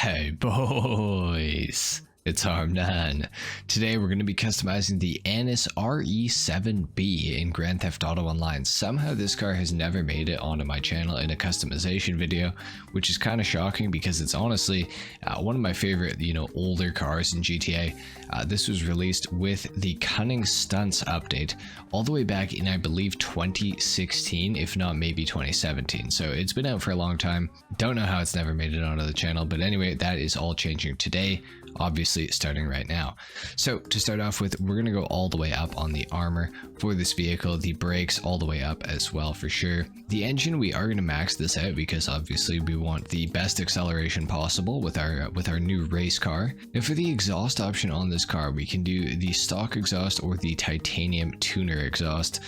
Hey boys, it's HarmNone. Today we're going to be customizing the Annis RE7B in Grand Theft Auto Online. Somehow this car has never made it onto my channel in a customization video, which is kind of shocking because it's honestly one of my favorite, older cars in GTA. This was released with the Cunning Stunts update all the way back in, I believe, 2016, if not maybe 2017. So it's been out for a long time. Don't know how it's never made it onto the channel, but anyway, that is all changing today, obviously starting right now. So to start off with, we're going to go all the way up on the armor for this vehicle, the brakes all the way up as well for sure. The engine, we are going to max this out because obviously we want the best acceleration possible with our new race car. Now for the exhaust option on this car, we can do the stock exhaust or the titanium tuner exhaust.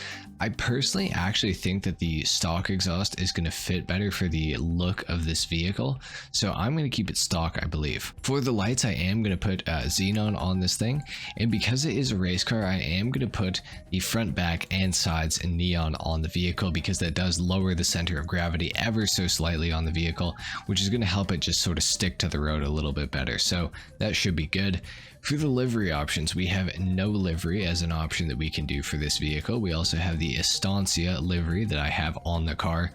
I personally actually think that the stock exhaust is going to fit better for the look of this vehicle, so I'm going to keep it stock, I believe. For the lights, I am going to put xenon on this thing, and because it is a race car, I am going to put the front, back, and sides in neon on the vehicle because that does lower the center of gravity ever so slightly on the vehicle, which is going to help it just sort of stick to the road a little bit better, so that should be good. For the livery options, we have no livery as an option that we can do for this vehicle. We also have the Estancia livery that I have on the car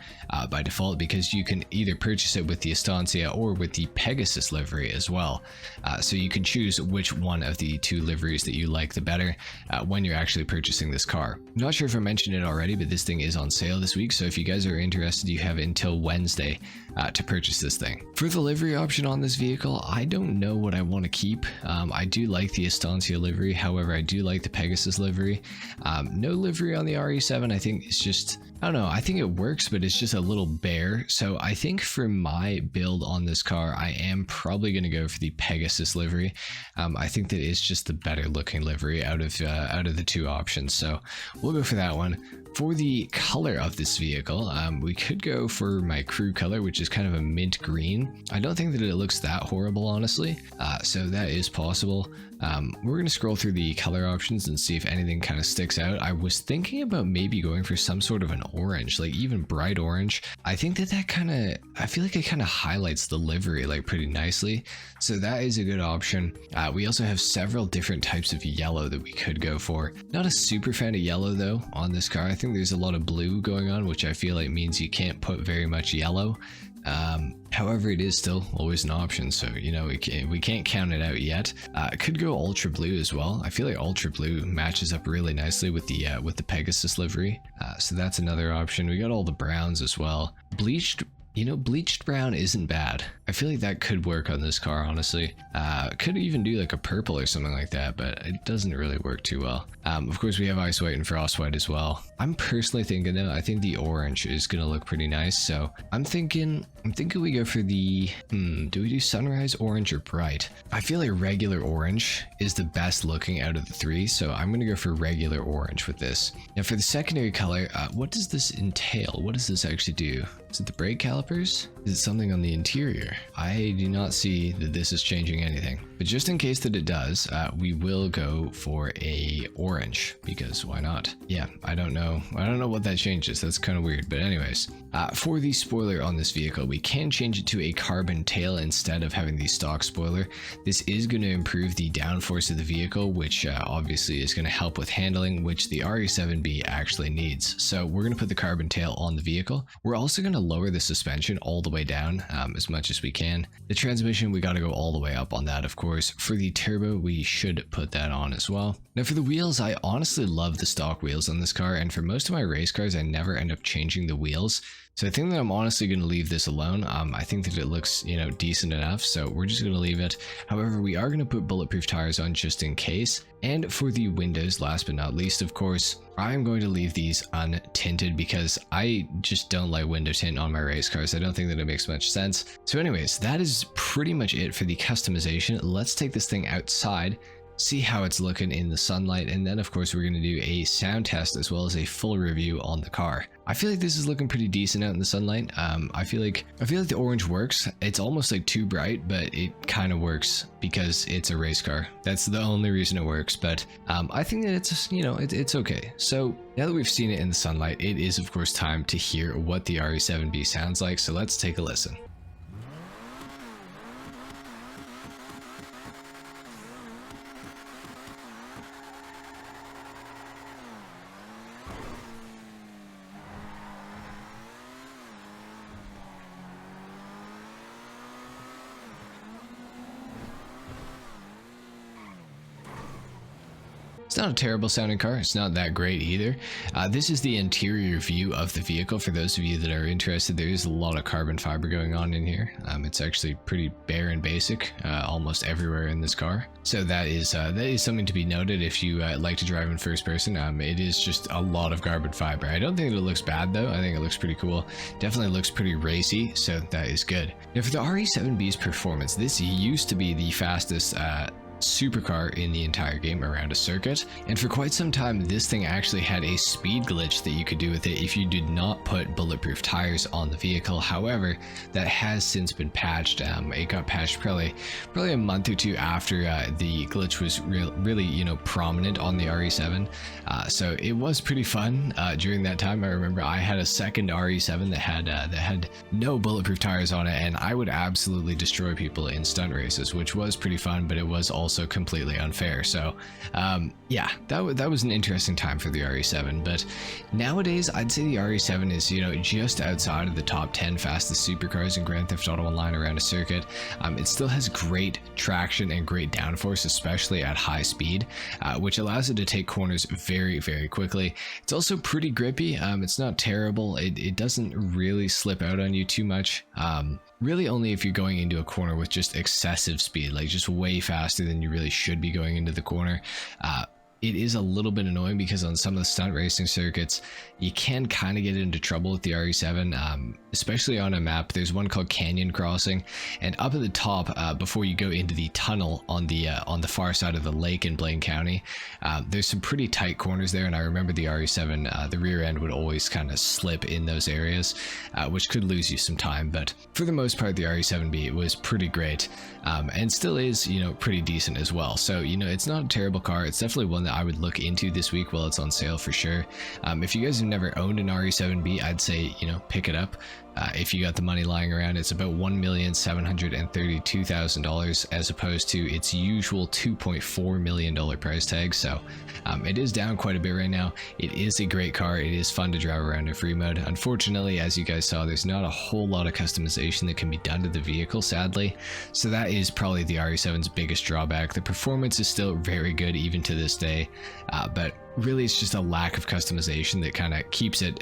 by default, because you can either purchase it with the Estancia or with the Pegasus livery as well. So you can choose which one of the two liveries that you like the better when you're actually purchasing this car. I'm not sure if I mentioned it already, but this thing is on sale this week, so if you guys are interested, you have until Wednesday to purchase this thing. For the livery option on this vehicle, I don't know what I want to keep. I do like the Estancia livery, however I do like the Pegasus livery. No livery on the RE7. I think it's just, I don't know, I think it works, but it's just a little bare. So I think for my build on this car, I am probably going to go for the Pegasus livery. I think that is just the better looking livery out of the two options, so we'll go for that one. For the color of this vehicle, we could go for my crew color, which is kind of a mint green. I don't think that it looks that horrible, honestly, so that is possible. We're going to scroll through the color options and see if anything kind of sticks out. I was thinking about maybe going for some sort of an orange, like even bright orange. I think that kind of, I feel like it kind of highlights the livery like pretty nicely, so that is a good option. We also have several different types of yellow that we could go for. Not a super fan of yellow though on this car. I think there's a lot of blue going on, which I feel like means you can't put very much yellow. However, it is still always an option, so we can't count it out yet. It could go ultra blue as well. I feel like ultra blue matches up really nicely with the Pegasus livery, so that's another option. We got all the browns as well. Bleached brown isn't bad. I feel like that could work on this car, honestly. Could even do like a purple or something like that, but it doesn't really work too well. Of course, we have ice white and frost white as well. I'm personally thinking though, I think the orange is gonna look pretty nice, so I'm thinking we go for the, do we do sunrise orange or bright? I feel like regular orange is the best looking out of the three, so I'm gonna go for regular orange with this. Now for the secondary color, what does this entail? What does this actually do? Is it the brake calipers? Is it something on the interior? I do not see that this is changing anything, but just in case that it does, we will go for a orange, because why not? Yeah, I don't know what that changes. That's kind of weird, but anyways, for the spoiler on this vehicle, we can change it to a carbon tail instead of having the stock spoiler. This is going to improve the downforce of the vehicle, which obviously is going to help with handling, which the RE7B actually needs. So we're going to put the carbon tail on the vehicle. We're also going to lower the suspension all the way down as much as we can. The transmission, we got to go all the way up on that, of course. For the turbo, we should put that on as well. Now for the wheels, I honestly love the stock wheels on this car, and for most of my race cars, I never end up changing the wheels. So I think that I'm honestly going to leave this alone. I think that it looks, decent enough, so we're just going to leave it. However, we are going to put bulletproof tires on just in case. And for the windows, last but not least, of course, I'm going to leave these untinted because I just don't like window tint on my race cars. I don't think that it makes much sense. So anyways, that is pretty much it for the customization. Let's take this thing outside, see how it's looking in the sunlight, and then of course we're going to do a sound test as well as a full review on the car. I feel like this is looking pretty decent out in the sunlight. I feel like the orange works. It's almost like too bright, but it kind of works because it's a race car. That's the only reason it works, but I think that it's it's okay. So now that we've seen it in the sunlight, it is of course time to hear what the RE7B sounds like, so let's take a listen. It's not a terrible sounding car. It's not that great either. This is the interior view of the vehicle. For those of you that are interested, there is a lot of carbon fiber going on in here. It's actually pretty bare and basic almost everywhere in this car. So that is something to be noted if you like to drive in first person. It is just a lot of carbon fiber. I don't think it looks bad though. I think it looks pretty cool. Definitely looks pretty racy, so that is good. Now for the RE7B's performance, this used to be the fastest supercar in the entire game around a circuit, and for quite some time this thing actually had a speed glitch that you could do with it if you did not put bulletproof tires on the vehicle. However, that has since been patched. It got patched probably a month or two after the glitch was really prominent on the RE7, so it was pretty fun during that time. I remember I had a second RE7 that had no bulletproof tires on it, and I would absolutely destroy people in stunt races, which was pretty fun, but it was also completely unfair. So yeah, that was an interesting time for the RE7. But nowadays I'd say the RE7 is just outside of the top 10 fastest supercars in Grand Theft Auto Online around a circuit. It still has great traction and great downforce, especially at high speed, which allows it to take corners very quickly. It's also pretty grippy. It's not terrible. It doesn't really slip out on you too much. Really only if you're going into a corner with just excessive speed, like just way faster than you really should be going into the corner. It is a little bit annoying because on some of the stunt racing circuits, you can kind of get into trouble with the RE7, especially on a map. There's one called Canyon Crossing, and up at the top, before you go into the tunnel on the far side of the lake in Blaine County, there's some pretty tight corners there, and I remember the RE7, the rear end would always kind of slip in those areas, which could lose you some time. But for the most part, the RE7B was pretty great, and still is, pretty decent as well. So, it's not a terrible car. It's definitely one that I would look into this week while it's on sale for sure. If you guys have never owned an RE7B, I'd say, pick it up. If you got the money lying around. It's about $1,732,000 as opposed to its usual $2.4 million price tag. So it is down quite a bit right now. It is a great car. It is fun to drive around in free mode. Unfortunately, as you guys saw, there's not a whole lot of customization that can be done to the vehicle, sadly. So that is probably the RE7's biggest drawback. The performance is still very good even to this day, but really it's just a lack of customization that kind of keeps it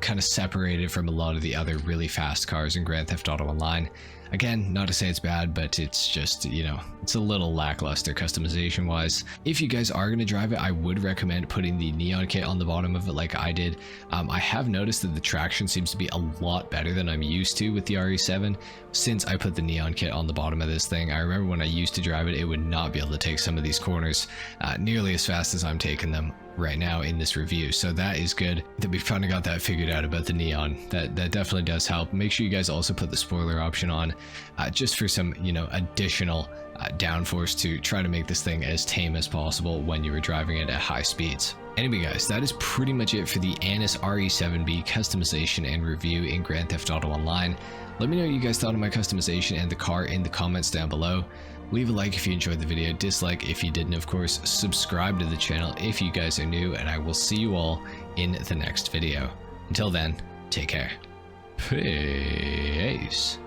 kind of separated from a lot of the other really fast cars in Grand Theft Auto Online. Again, not to say it's bad, but it's just, it's a little lackluster customization wise. If you guys are going to drive it, I would recommend putting the neon kit on the bottom of it like I did. I have noticed that the traction seems to be a lot better than I'm used to with the RE7 since I put the neon kit on the bottom of this thing. I remember when I used to drive it, it would not be able to take some of these corners nearly as fast as I'm taking them right now in this review. So that is good that we've kind of got that figured out about the neon. That definitely does help. Make sure you guys also put the spoiler option on just for some additional downforce to try to make this thing as tame as possible when you were driving it at high speeds. Anyway guys, that is pretty much it for the Anis RE7B customization and review in Grand Theft Auto Online. Let me know what you guys thought of my customization and the car in the comments down below. Leave a like if you enjoyed the video, dislike if you didn't, of course. Subscribe to the channel if you guys are new, and I will see you all in the next video. Until then, take care. Peace.